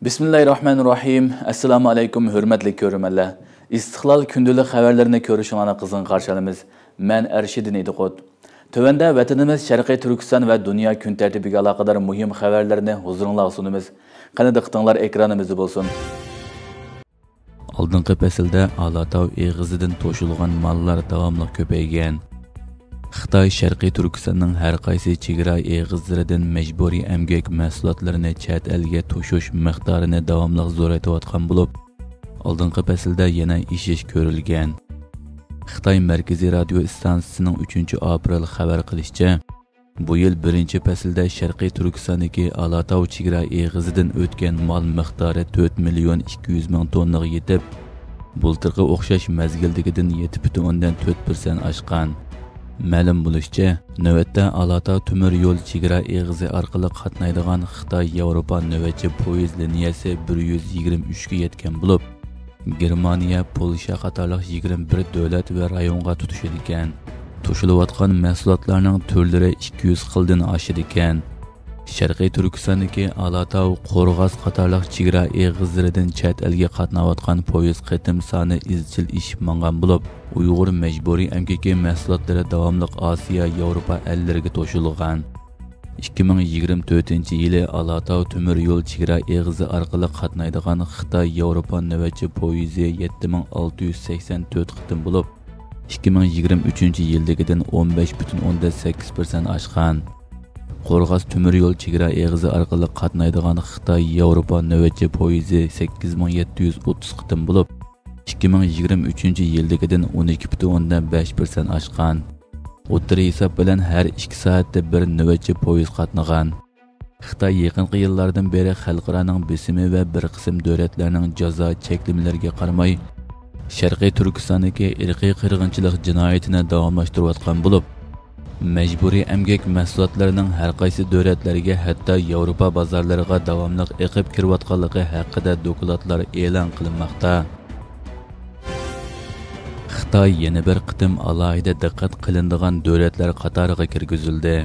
Bismillahirrahmanirrahim. Assalamu alaykum, hürmetli görürmenler. İstiqlal kündülük haberlerini görüşüngana kızgın karşılamız. Men Erşidin Ediqot. Tövende vatanımız Şarkı Türkistan ve dünya gün tertibiga alaqadar muhim haberlerini huzurunla sunumuz. Qani diqqatinglar ekranımızda bolsun. Aldınqı pəsildə Alatav eğizidən toşulğan mallar davamlıq köpəyən. Xitay Şərqi Türkistanның hər qaysı çigra eğizlərindən məcburi əmgək məhsullatlarını çət əlgə toşuş miqdarını davamlıq zoraytıyotqan bulub, aldınqı pəsildə yenə işiş görülgən. Xitay Mərkəzi Radio İstansiyasının 3 aprel xəbər qilishçə, bu yıl 1-ci pəsildə Şərqi Türkistandakı Alatav çigra eğizidən ötən mal miqdarı 4 milyon 200 min tonnağa yetib, bultırqı oxşaş məzgildikidən 7,4% aşqan. Ma'lum bo'lishicha, navbatda Alatav temir yo'l chegara eg'izi orqali qatnaydigan Xitoy-Yevropa navbatchi poyezd liniyasi 123 ga yetgan bo'lib, Germaniya, Polsha qatorliq 21 davlat va rayonga tutishid ekan. To'shilayotgan mahsulotlarning turlari 200 xildan oshadi ekan. Sharqiy Turkistondagi Alatav, Qo'rg'os qatorliq chegara eg'izlaridan chet elga qatnayotgan poyezd qatim soni izchil ish mangan bo'lib, Uyg'ur mecburi emgaki mahsulotlari davomli Osiyo, Yevropa ellariga to'shilgan. 2024 yili Alatav temir yo'l chegara eg'izi orqali qatnaydigan Xitoy-Yevropa navbatchi poyezdi 7684 qitim bo'lib, 2023 yildagidan 15,8% oshgan. Qo'rg'os temir yo'l chegara eg'izi orqali qatnaydigan Xitoy-Yevropa navbatchi poyezdi 8730 qitim bo'lib, 2023 yildagidan 12,5% oshgan. O'ttir hisob bilan har 2 soatda bir navbatchi poyezd qatnagan. Xitoy yaqinqi yillardan beri xalqaroning besimi va bir qism davlatlarning jazo cheklamalarga qaramay, Sharqiy Turkistondagi irqiy qirg'inchilik jinoyatini davomlashtirayotgan bo'lib, mecburi emgak mahsulotlarining har qaysi davlatlarga, hatto Yevropa bozorlariga davomli eqib kirayotganligi haqida dokladlar e'lon qilinmoqda. Xitoy yana bir qitim alohida diqqat qilinadigan davlatlar qatoriga kirgizildi.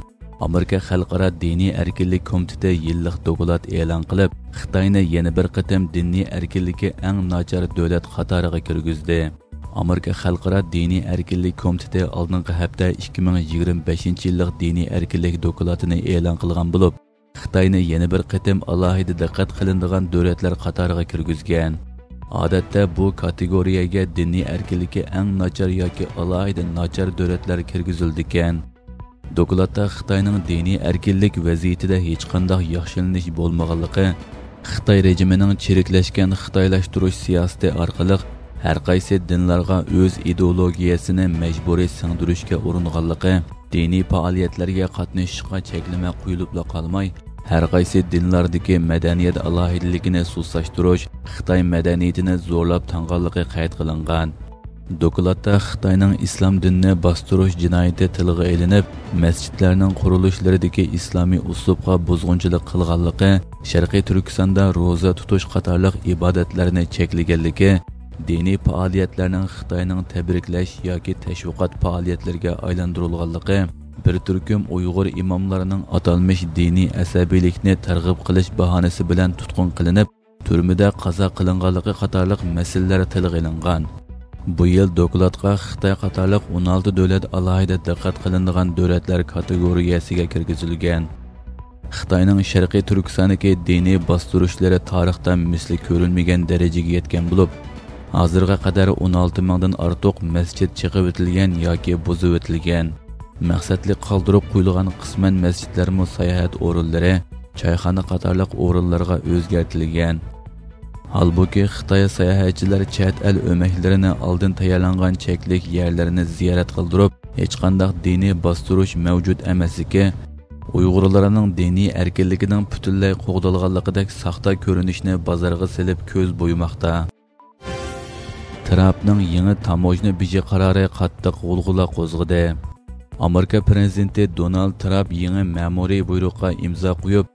Amerika Xalqaro diniy erkinlik komiteti yillik doklad e'lon qilib, Xitoyni yana bir qitim diniy erkinlikka eng nachar davlat qatoriga kirgizdi. Amerika Xalqaro diniy erkinlik komiteti oldingi hafta 2025 yillik diniy erkinlik dokladini e'lon qilgan bo'lib, Xitoyni yana bir qitim alohida diqqat qilinadigan davlatlar qatoriga kirgizgan. Odatda bu kategoriyaga diniy erkinlikka eng nachar yoki alohida nachar davlatlar kirgizildi ekan. Dokladda Xitoyning diniy erkinlik vaziyatida hech qanday yaxshilanish bo'lmaganligi, Xitoy rejimining chiriklashgan xitoylashtirish siyosati orqali har qaysi dinlarga o'z ideologiyasini majburiy singdirishga uringanligi, diniy faoliyatlarga qatnashishga cheklama qo'yilibla qolmay, har qaysi dinlardagi madaniyat alohidaligini susashtirish, Xitoy madaniyatini zo'rlab tanganligi qayd qilingan. Dokladda Xitoyning islom dinini bostirish jinoyati tilga ilinib, masjidlarning qurilishlaridagi islomiy uslubga buzg'unchilik qilganligi, Sharqiy Turkistonda ro'za tutish qatorliq ibodatlarni cheklaganligi, diniy faoliyatlarning Xitoyning tabriklash yoki tashviqot faoliyatlariga aylantirilganligi, bir turkum Uyg'ur imomlarining atalmish diniy asabiylikni targ'ib qilish bahonasi bilan tutqun qilinib, turmada qazo qilinganligi qatorliq masalalar tilga ilingan. Bu yil dokladga Xitoy qatorliq 16 davlat alohida diqqat qilinadigan davlatlar kategoriyasiga kirgizilgan. Xitoyning Sharqiy Turkistondagi diniy bostirishlari tarixda misli ko'rilmagan darajaga yetgan bo'lib, hozirga qadar 16 mingdan ortiq masjid chiqib o'tilgan yoki buzib o'tilgan. Maqsadli qoldirib qo'yilgan qisman masjidlarmi sayohat o'rinlari, choyxona qatorliq o'rinlarga o'zgartirilgan. Holbuki Xitoy sayohatchilar chet el o'maklarini oldin tayyorlangan cheklik yerlarini ziyorat qildirib, hech qanday diniy bostirish mavjud emasligi, Uyg'urlarning diniy erkinligining butunlay qo'g'dalganligidek saxta ko'rinishni bozorga silib ko'z bo'ymoqda. Trumpning yangi tamojna beji qarori qattiq g'ulg'ula qo'zg'adi. Amerika prezidenti Donald Trump yangi ma'muriy buyruqqa imzo qo'yib,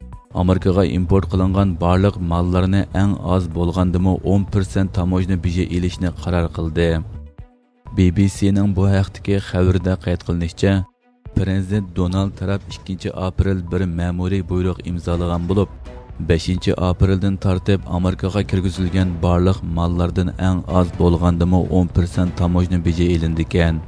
Amerikaga import qilingan barliq mallarni eng oz bo'lgandimi 10% tamojna beji elishni qaror qildi. BBC'ning bu haqdagi xabarda qayd qilinishicha, Prezident Donald Trump 2 aprel bir ma'muriy buyruq imzolagan bo'lib, 5 apreldan tartib Amerikaga kirgizilgan barliq mallardan eng az bo'lgandimi 10% tamojna beji elindi ekan.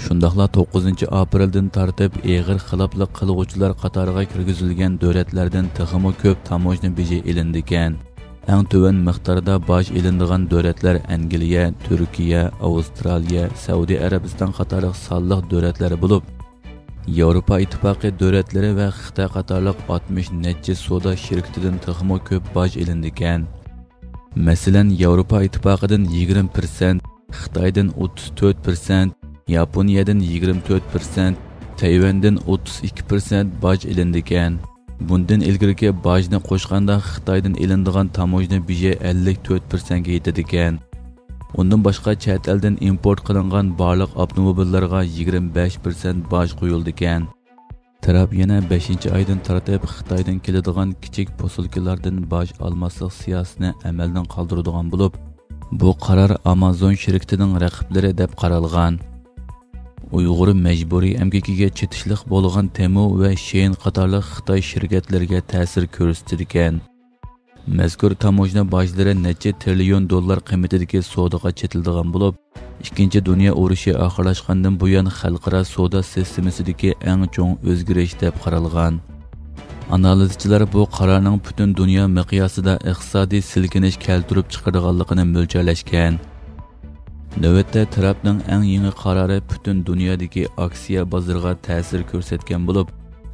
Shundaqla 9 apreldan tartib eg'ir xiloflik qilg'uvchilar qatoriga kirgizilgan davlatlardan texmo ko'p tamojna beji elindi ekan. Eng tuvan miqdorda boj elindigan davlatlar Angliya, Turkiya, Avstraliya, Saudiya Arabiston qatoriq sonliq davlatlar bo'lib, Yevropa ittifoqi davlatlari va Xitoy qatorliq 60 necha savdo shirkatidan texmo ko'p boj elindi ekan. Masalan, Yevropa ittifoqidan 20%, Xitoydan 34%, Yaponiyadan 24%, Tayvandan 32% boj elindi ekan. Bundan ilgirki bojni qo'shganda Xitoydan elindigan tamojna beji 54% ga yetadi ekan. Undan boshqa chet eldan import qilingan barliq avtomobillarga 25% boj qo'yildi ekan. Trump yana 5-oydan tartib Xitoydan keladigan kichik posilkalardan boj olmaslik siyosatini amaldan qoldiradigan bo'lib, bu qaror Amazon shirkatining raqiblari deb qaralgan. Uyg'ur majburiy emgakiga chetishliq bo'lgan Temu va Shein qatorliq Xitoy shirkatlariga ta'sir ko'rsatdi ekan. Mazkur tamojna bojlari necha trillion dollar qiymatidagi savdoga chetildigan bo'lib, Ikkinchi dunyo urushi oxirlashgandan buyon xalqaro savdo sistemasidagi eng cho'ng o'zgarish deb qaralgan. Analizchilar bu qarorning butun dunyo miqyosida iqtisodiy silkinish keltirib chiqarganligini mo'ljalashgan. Navbatda Trumpning eng yangi qarori butun dunyodagi aksiya bozoriga ta'sir ko'rsatgan bo'lib,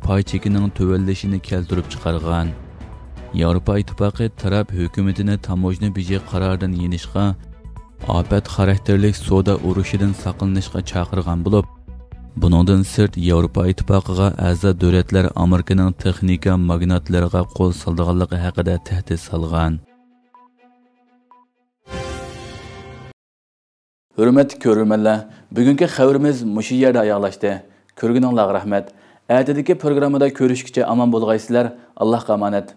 pay chekining tuvallashini keltirib chiqargan. Yevropa ittifoqi Trump hukumatini tamojna beji qaroridan yenishga, ofat xarakterlik savdo urushidan saqlanishga chaqirgan bo'lib, buningdan sirt Yevropa ittifoqiga a'zo davlatlar Amerikaning texnika magnatlariga qo'l soldiganligi haqida tahdid solgan. Hurmatli ko'ruvchilar, bugungi xabarimiz mushu yerda oyoqlashdi. Ko'rganingizga rahmat. Ertadagi programmada ko'rishguncha omon bo'lgaysizlar. Allohga omonat.